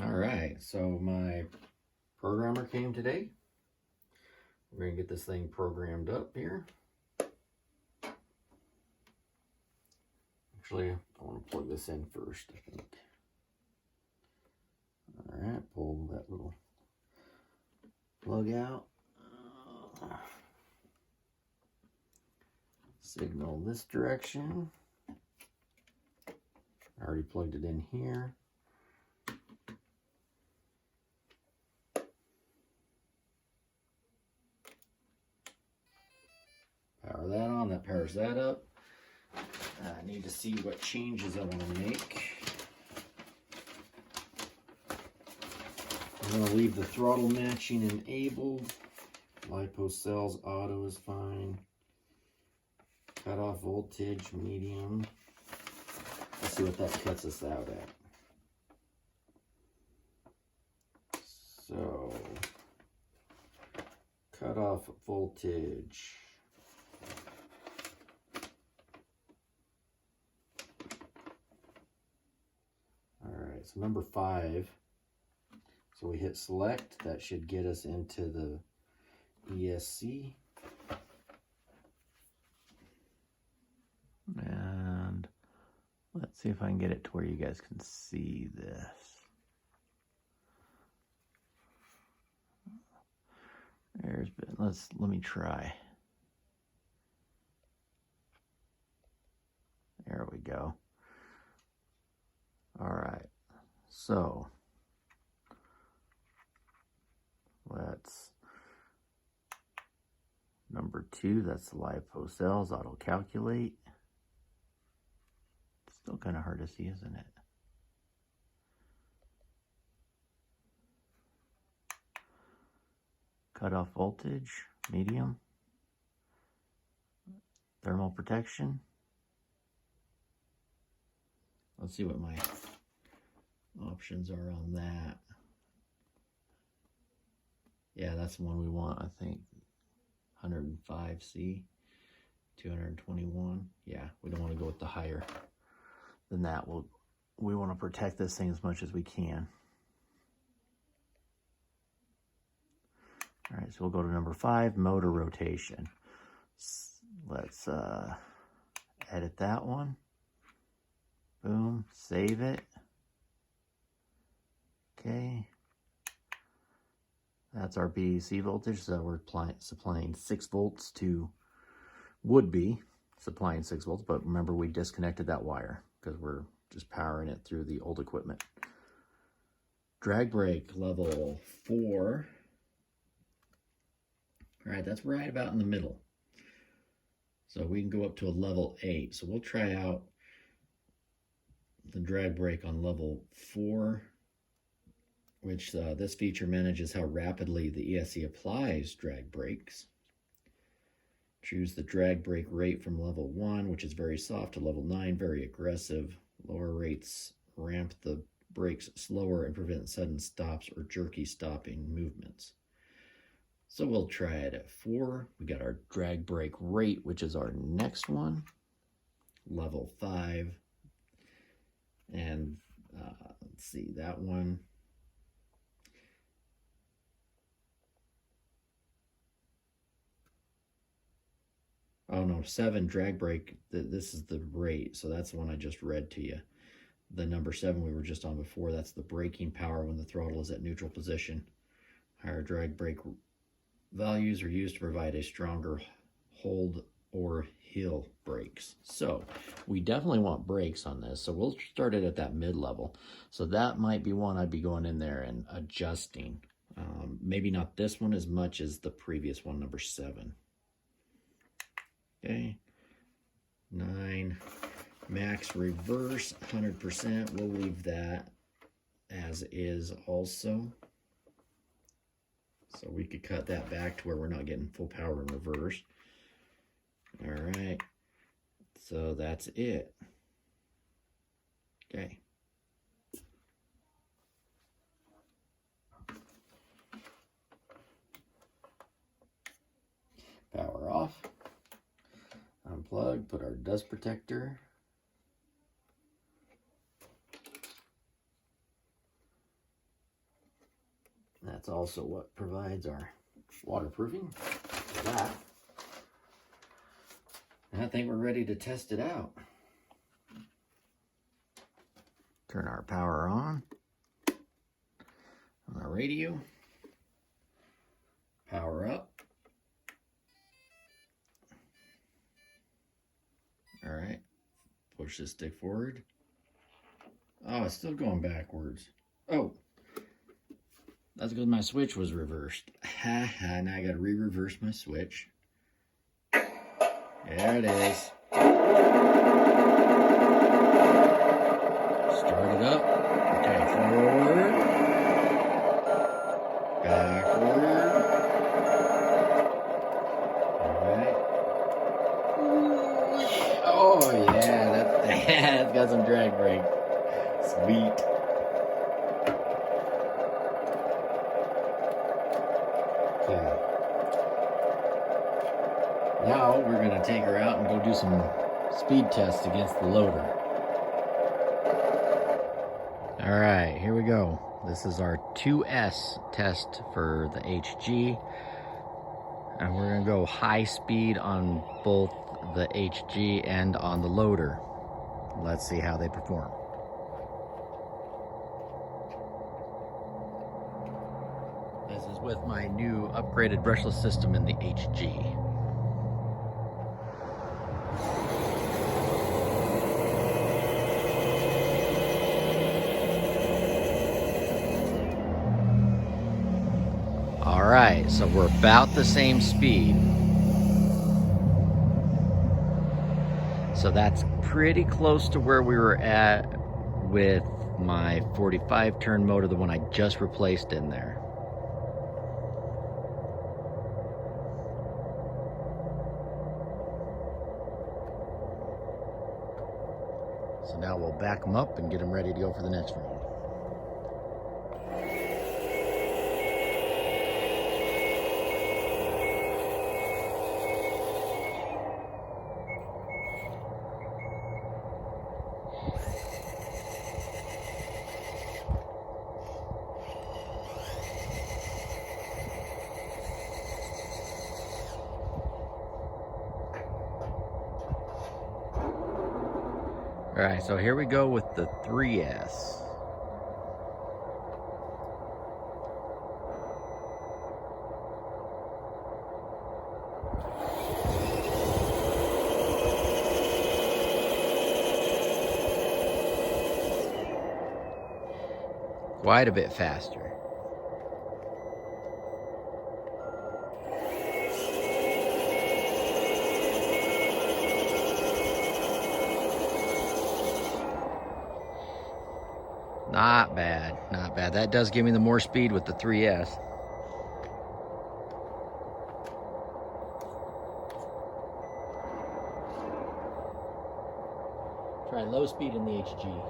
All right, so my programmer came today. We're gonna get this thing programmed up here. Actually, I want to plug this in first, I think. All right, pull that little plug out. Signal this direction. I already plugged it in here. Power that on, that powers that up. I need to see what changes I want to make. I'm going to leave the throttle matching enabled. LiPo cells auto is fine. Cutoff voltage medium. Let's see what that cuts us out at. So, cutoff voltage. Alright, so number 5. So we hit select. That should get us into the ESC. And let's see if I can get it to where you guys can see this. Let me try. There we go. All right, so let's number 2, that's the LiPo cells, auto calculate. It's still kind of hard to see, isn't it? Cutoff voltage, medium. Thermal protection. Let's see what my options are on that. Yeah, that's the one we want, I think. 105C, 221. Yeah, we don't want to go with the higher than that. We want to protect this thing as much as we can. All right, so we'll go to number 5, motor rotation. Let's edit that one. Boom, save it. Okay. That's our BEC voltage, so we're supplying 6 volts to, would be supplying 6 volts, but remember we disconnected that wire because we're just powering it through the old equipment. Drag brake level 4. All right, that's right about in the middle. So we can go up to a level 8. So we'll try out the drag brake on level 4, which this feature manages how rapidly the ESC applies drag brakes. Choose the drag brake rate from level 1, which is very soft, to level 9, very aggressive. Lower rates ramp the brakes slower and prevent sudden stops or jerky stopping movements. So we'll try it at 4. We got our drag brake rate, which is our next one, level 5. And let's see, that one. Oh no, 7 drag brake, this is the rate, so that's the one I just read to you. The number 7 we were just on before, that's the braking power when the throttle is at neutral position. Higher drag brake values are used to provide a stronger hold or heel brakes. So we definitely want brakes on this, so we'll start it at that mid-level. So that might be one I'd be going in there and adjusting. Maybe not this one as much as the previous one, number 7. Okay, 9, max reverse, 100%. We'll leave that as is also. So we could cut that back to where we're not getting full power in reverse. All right, so that's it. Okay. Power off. Unplug, put our dust protector. That's also what provides our waterproofing for that. And I think we're ready to test it out. Turn our power on our radio. Power up. All right, push this stick forward. Oh, it's still going backwards. Oh, that's because my switch was reversed. Ha ha, now I gotta re-reverse my switch. There it is. Start it up. Okay, forward. Backward. Alright. Oh yeah, that's got some drag brake. Sweet. Okay. Now we're going to take her out and go do some speed tests against the loader. All right, here we go. This is our 2S test for the HG. And we're going to go high speed on both the HG and on the loader. Let's see how they perform. This is with my new upgraded brushless system in the HG. All right, so we're about the same speed. So that's pretty close to where we were at with my 45 turn motor, the one I just replaced in there. So now we'll back them up and get them ready to go for the next round. All right, so here we go with the 3S. Quite a bit faster. Not bad, not bad. That does give me the more speed with the 3S. Try low speed in the HG.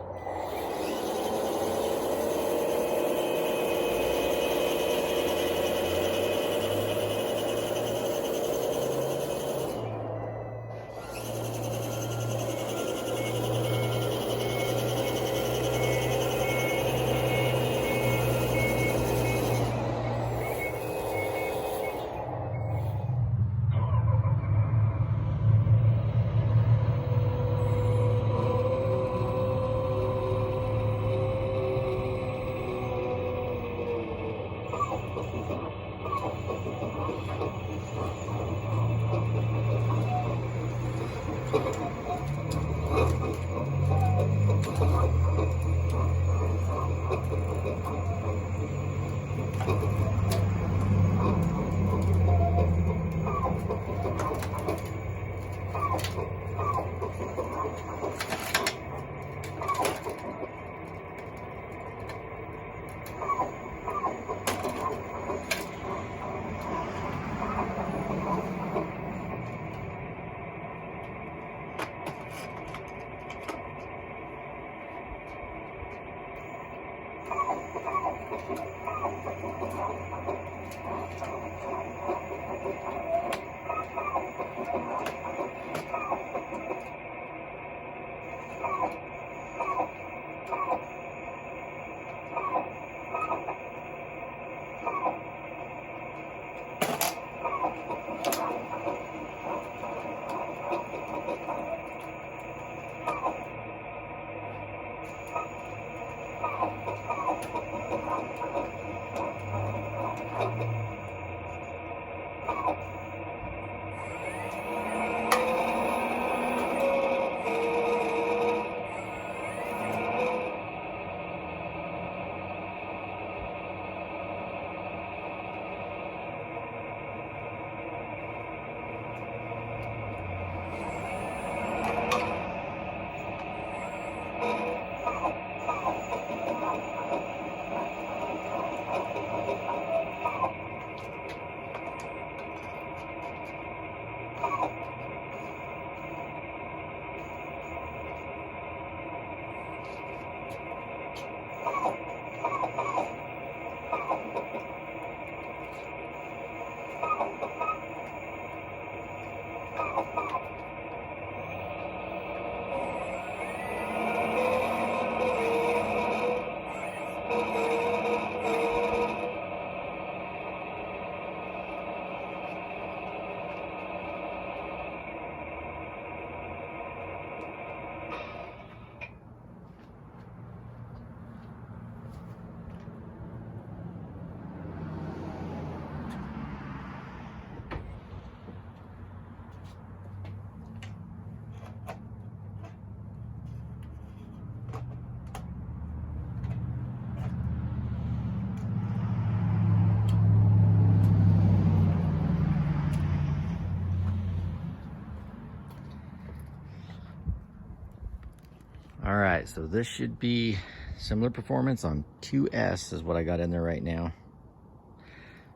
All right, so this should be similar performance on 2S is what I got in there right now.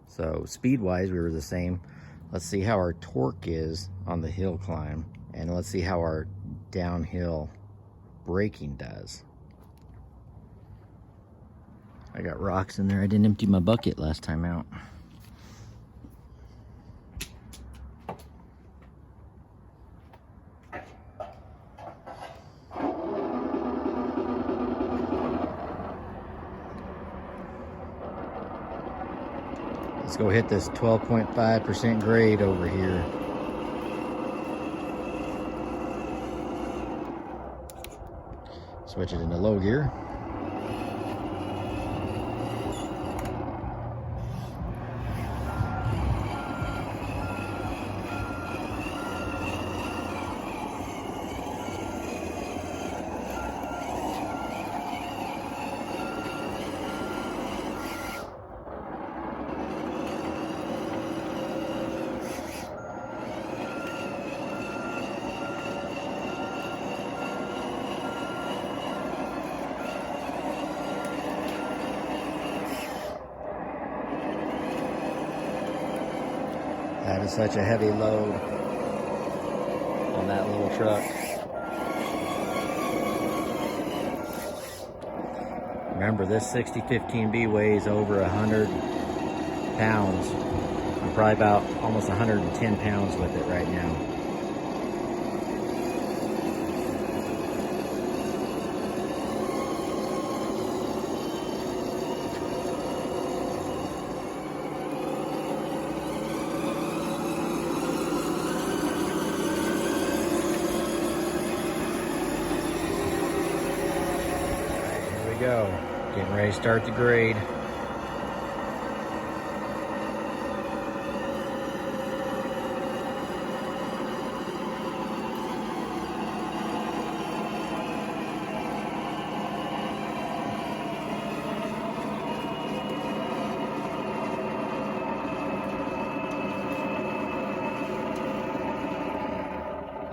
So speed-wise, we were the same. Let's see how our torque is on the hill climb, and let's see how our downhill braking does. I got rocks in there. I didn't empty my bucket last time out. Let's go hit this 12.5% grade over here. Switch it into low gear. That is such a heavy load on that little truck. Remember, this 6015B weighs over 100 pounds. I'm probably about almost 110 pounds with it right now. Go. Getting ready to start the grade.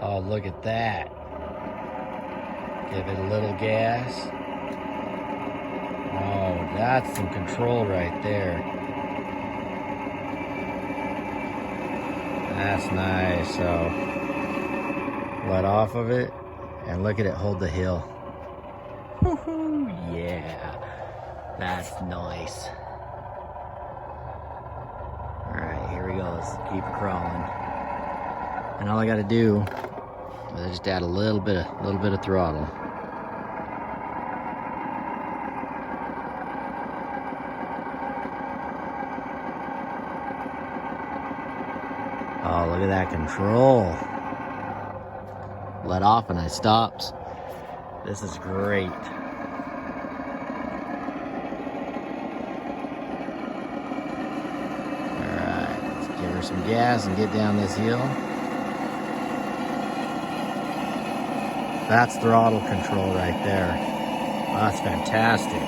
Oh, look at that. Give it a little gas. Oh, that's some control right there. That's nice. So, let off of it, and look at it hold the hill. Woohoo! Yeah, that's nice. All right, here we go. Let's keep it crawling. And all I got to do is just add a little bit of throttle. Oh, look at that control. Let off and I stopped. This is great. Alright, let's give her some gas and get down this hill. That's throttle control right there. Oh, that's fantastic.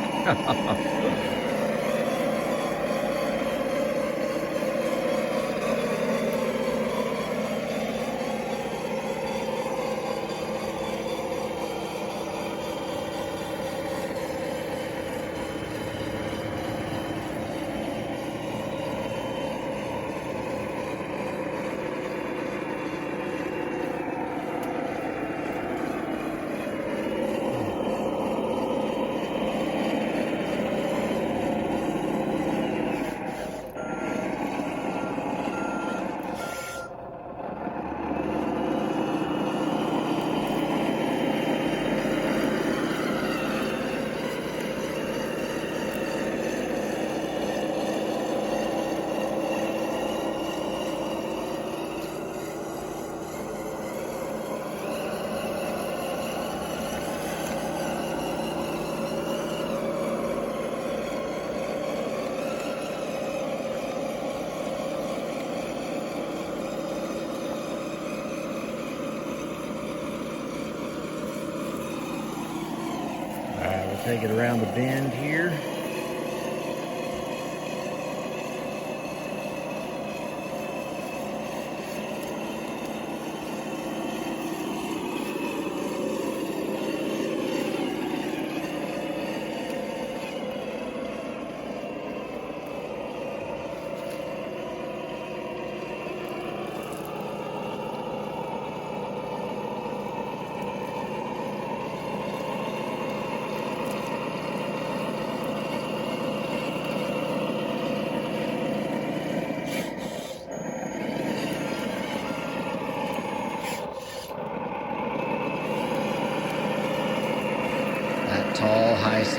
Take it around the bend here.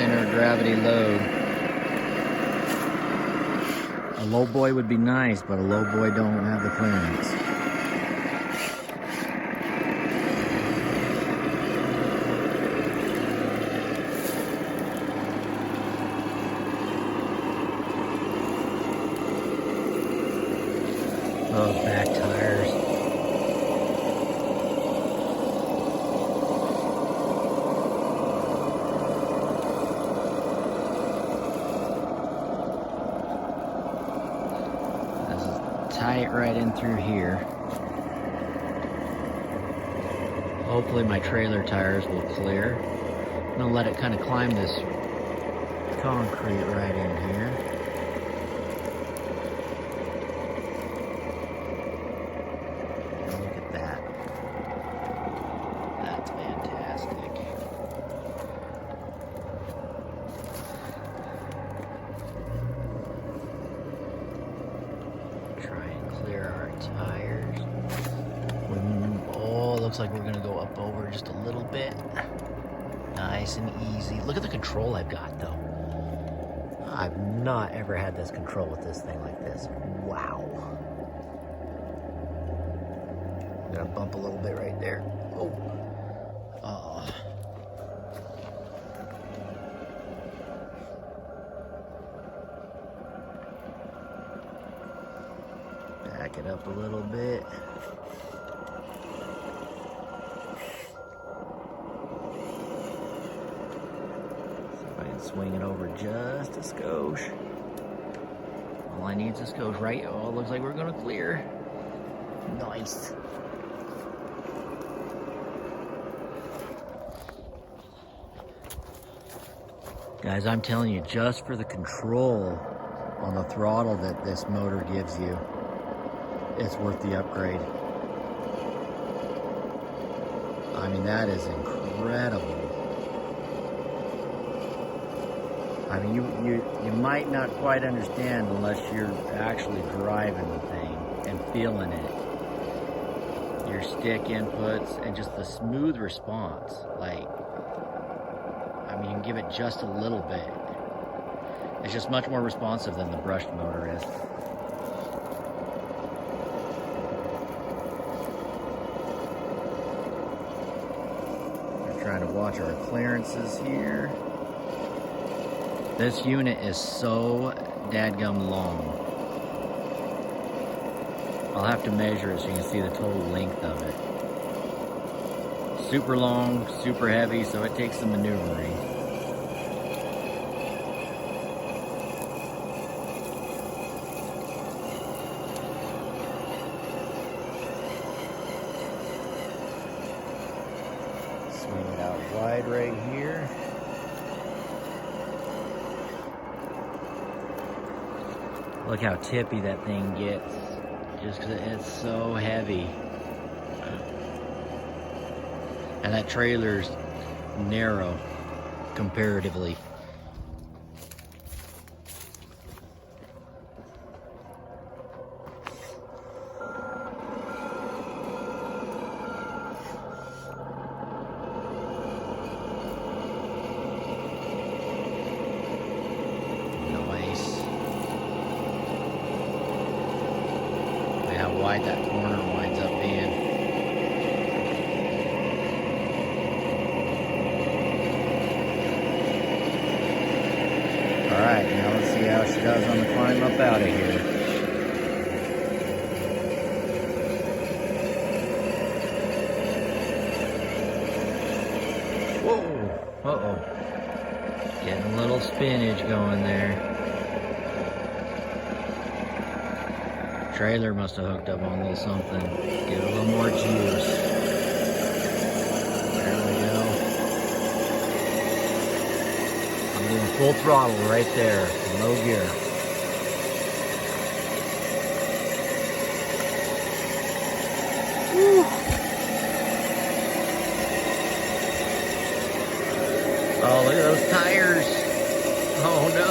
center of gravity load. A low boy would be nice, but a low boy don't have the clearance. Oh, back tires. This is tight right in through here. Hopefully my trailer tires will clear. I'm gonna let it kind of climb this concrete right in here. Look at that. That's fantastic. Try and clear our tires. Oh, looks like we're gonna go up over just a little bit. Nice and easy. Look at the control I've got though. I've not ever had this control with this thing like this. Wow. I'm gonna bump a little bit right there. Oh. Back it up a little bit. See if I can swing it over just a skosh. All I need is a skosh, right? Oh, it looks like we're gonna clear. Nice. Guys, I'm telling you, just for the control on the throttle that this motor gives you, it's worth the upgrade. I mean, that is incredible. I mean, you might not quite understand unless you're actually driving the thing and feeling it. Your stick inputs and just the smooth response. Like, I mean, you can give it just a little bit. It's just much more responsive than the brushed motor is. We're trying to watch our clearances here. This unit is so dadgum long. I'll have to measure it so you can see the total length of it. Super long, super heavy, so it takes some maneuvering. Swing it out wide right here. Look how tippy that thing gets, just because it's so heavy. And that trailer's narrow, comparatively. Nice. Look how wide that corner winds up being. Alright, now let's see how she does on the climb up out of here. Whoa! Uh-oh. Getting a little spinach going there. Trailer must have hooked up on a little something. Get a little more juice. There we go. I'm doing full throttle right there, low gear. Woo. Oh, look at those tires. Oh no.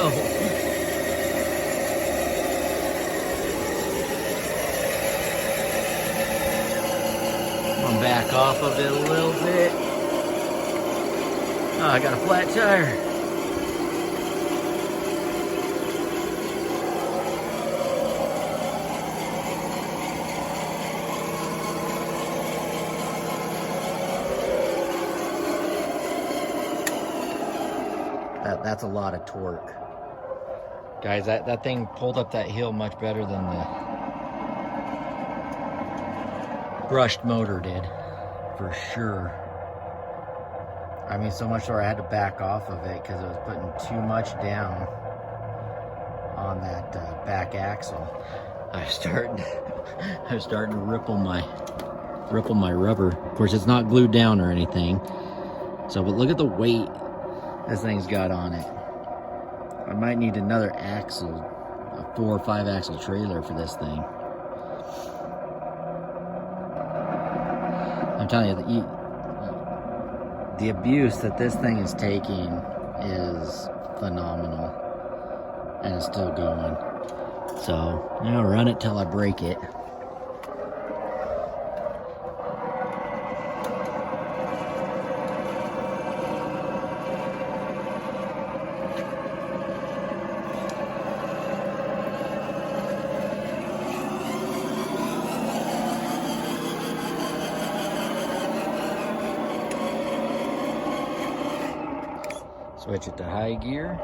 I'm back off of it a little bit. Oh, I got a flat tire. that's a lot of torque. Guys, that thing pulled up that hill much better than the brushed motor did, for sure. I mean, so much so I had to back off of it because it was putting too much down on that back axle. I was starting to ripple my rubber. Of course, it's not glued down or anything. So, but look at the weight this thing's got on it. I might need another axle, a 4 or 5 axle trailer for this thing. I'm telling you, the abuse that this thing is taking is phenomenal, and it's still going. So, I'll run it till I break it. Switch it to high gear.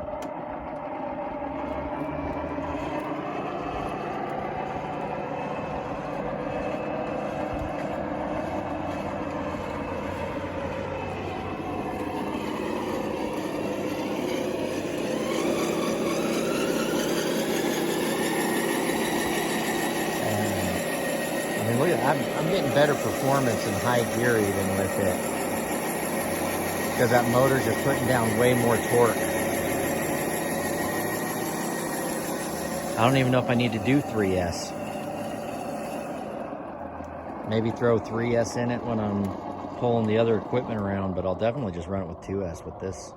I mean, look at that. I'm getting better performance in high gear even with it, because that motor's just putting down way more torque. I don't even know if I need to do 3S. Maybe throw 3S in it when I'm pulling the other equipment around, but I'll definitely just run it with 2S with this,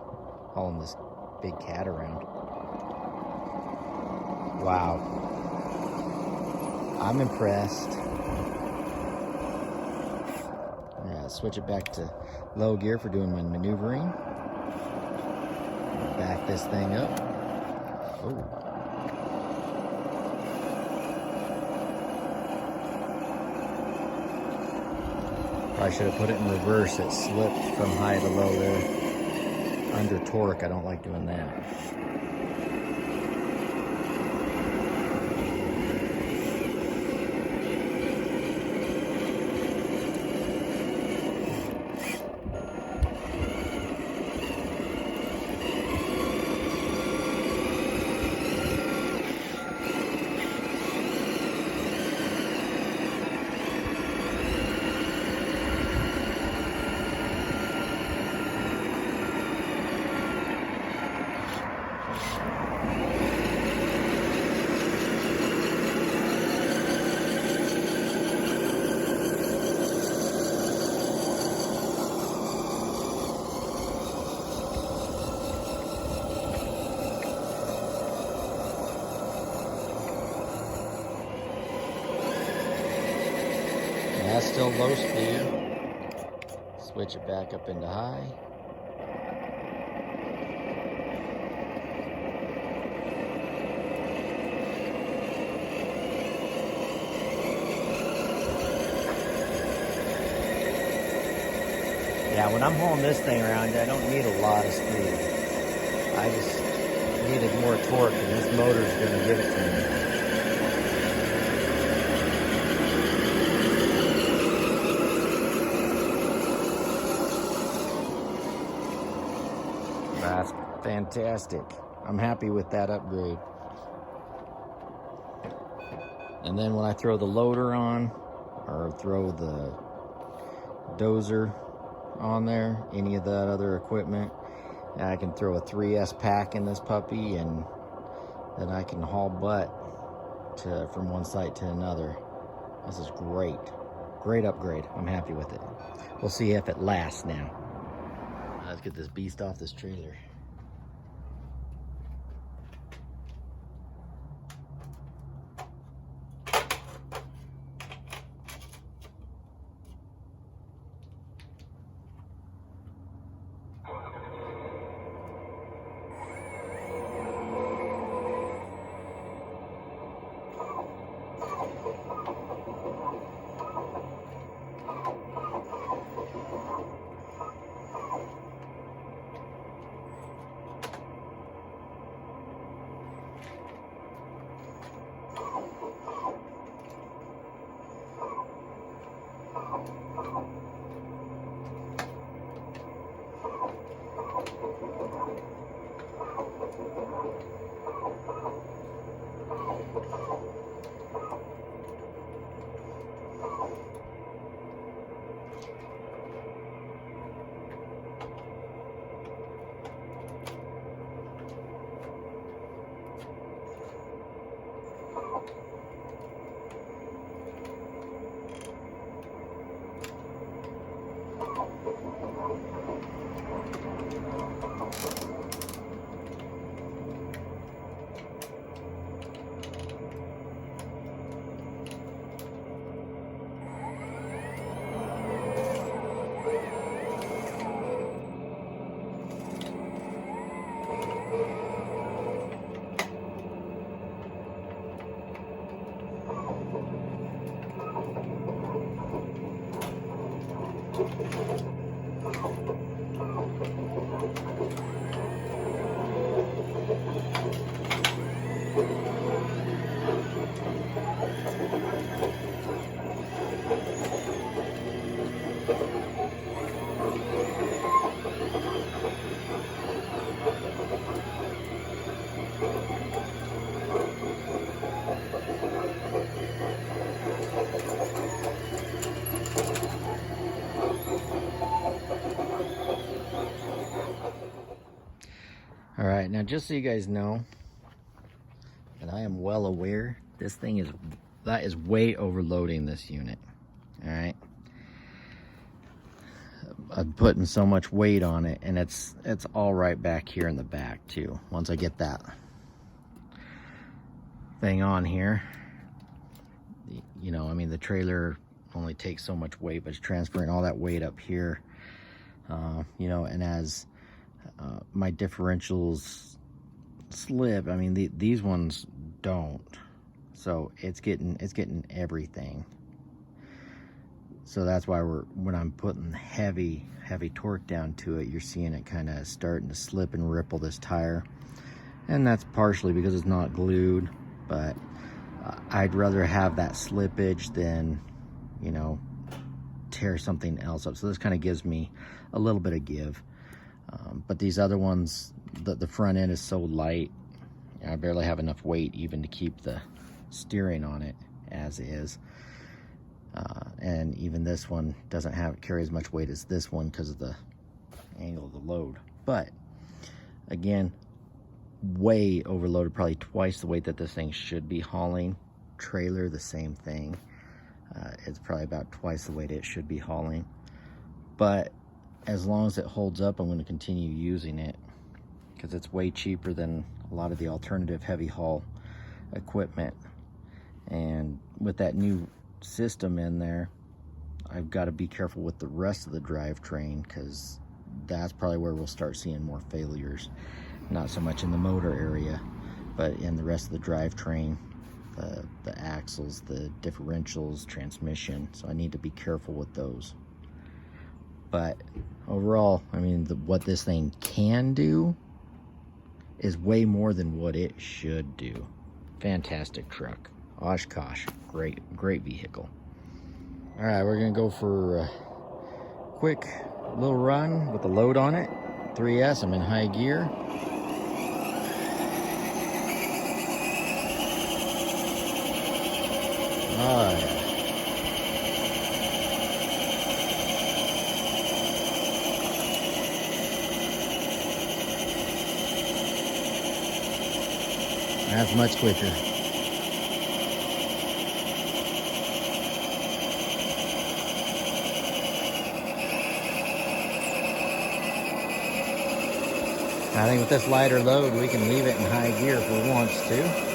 hauling this big cat around. Wow. I'm impressed. Yeah, switch it back to low gear for doing my maneuvering. Back this thing up. Oh. Probably should have put it in reverse. It slipped from high to low there. Under torque, I don't like doing that. That's still low speed. Switch it back up into high. Yeah, when I'm hauling this thing around, I don't need a lot of speed. I just needed more torque, and this motor is going to give it to me. That's fantastic. I'm happy with that upgrade. And then when I throw the loader on, or throw the dozer on there, any of that other equipment, I can throw a 3S pack in this puppy, and then I can haul butt from one site to another. This is great. Great upgrade. I'm happy with it. We'll see if it lasts now. Let's get this beast off this trailer. All right, now just so you guys know, and I am well aware, this thing is, that is way overloading this unit. All right, I'm putting so much weight on it, and it's all right back here in the back too. Once I get that thing on here, you know, I mean, the trailer only takes so much weight, but it's transferring all that weight up here. You know, and as my differentials slip, I mean, these ones don't, so it's getting everything. So that's why when I'm putting heavy torque down to it, you're seeing it kind of starting to slip and ripple this tire, and that's partially because it's not glued. But I'd rather have that slippage than, you know, tear something else up. So this kind of gives me a little bit of give. But these other ones, the front end is so light, I barely have enough weight even to keep the steering on it as is. And even this one doesn't carry as much weight as this one because of the angle of the load. But again, way overloaded, probably twice the weight that this thing should be hauling. Trailer, the same thing. It's probably about twice the weight it should be hauling. But as long as it holds up, I'm going to continue using it because it's way cheaper than a lot of the alternative heavy haul equipment. And with that new system in there, I've got to be careful with the rest of the drivetrain, because that's probably where we'll start seeing more failures. Not so much in the motor area, but in the rest of the drivetrain, the axles, the differentials, transmission. So I need to be careful with those. But overall, I mean, what this thing can do is way more than what it should do. Fantastic truck. Oshkosh, great vehicle. All right, we're gonna go for a quick little run with the load on it. 3S, I'm in high gear. Oh yeah. That's much quicker. I think with this lighter load, we can leave it in high gear if we want to.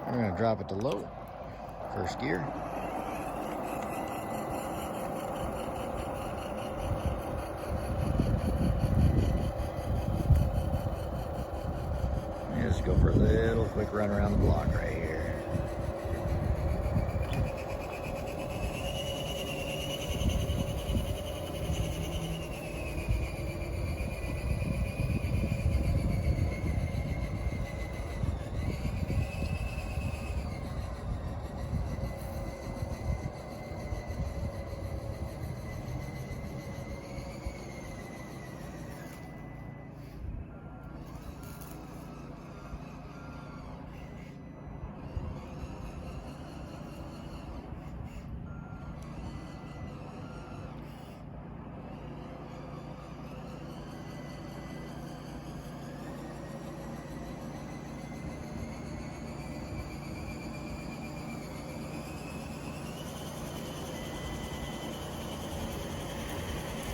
We're going to drop it to low, first gear. And just go for a little quick run around the block right here.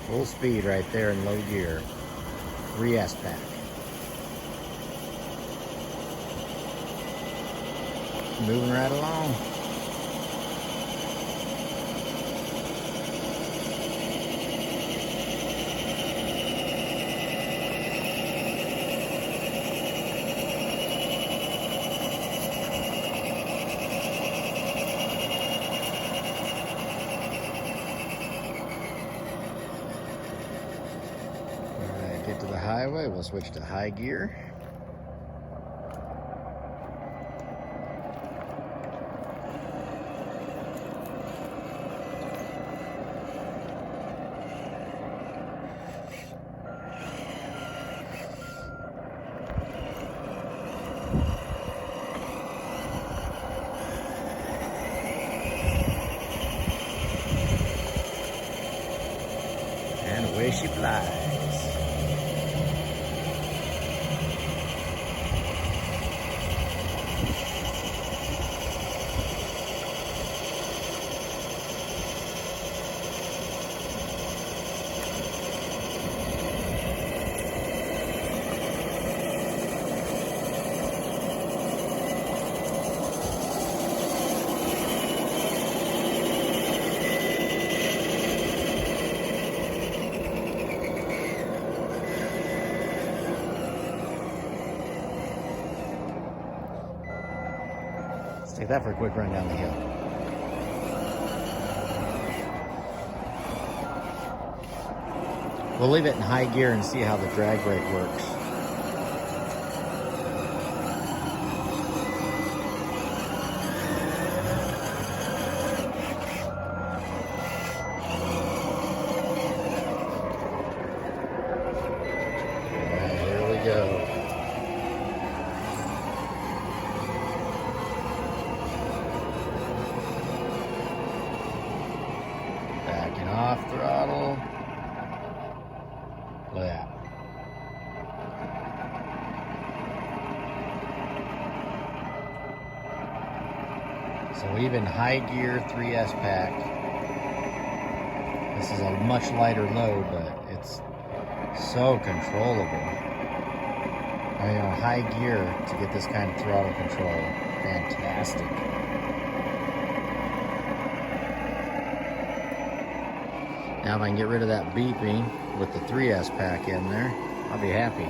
Full speed right there in low gear. 3S pack. Moving right along. Alright, get to the highway, we'll switch to high gear. And away she flies. Let's take that for a quick run down the hill. We'll leave it in high gear and see how the drag brake works. All right, here we go. Backing off throttle. Look at that. So even high gear 3S pack. This is a much lighter load, but it's so controllable. I mean, on high gear to get this kind of throttle control, fantastic. Now if I can get rid of that beeping with the 3S pack in there, I'll be happy.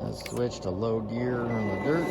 Let's switch to low gear in the dirt.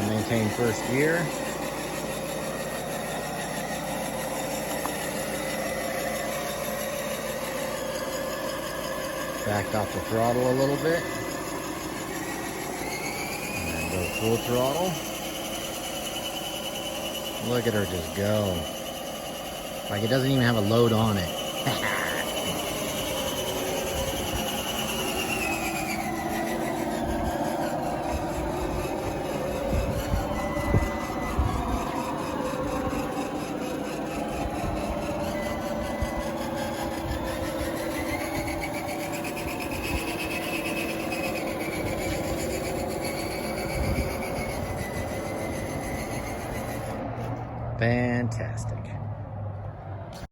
Maintain first gear. Backed off the throttle a little bit. Full throttle. Look at her just go. Like it doesn't even have a load on it. Fantastic.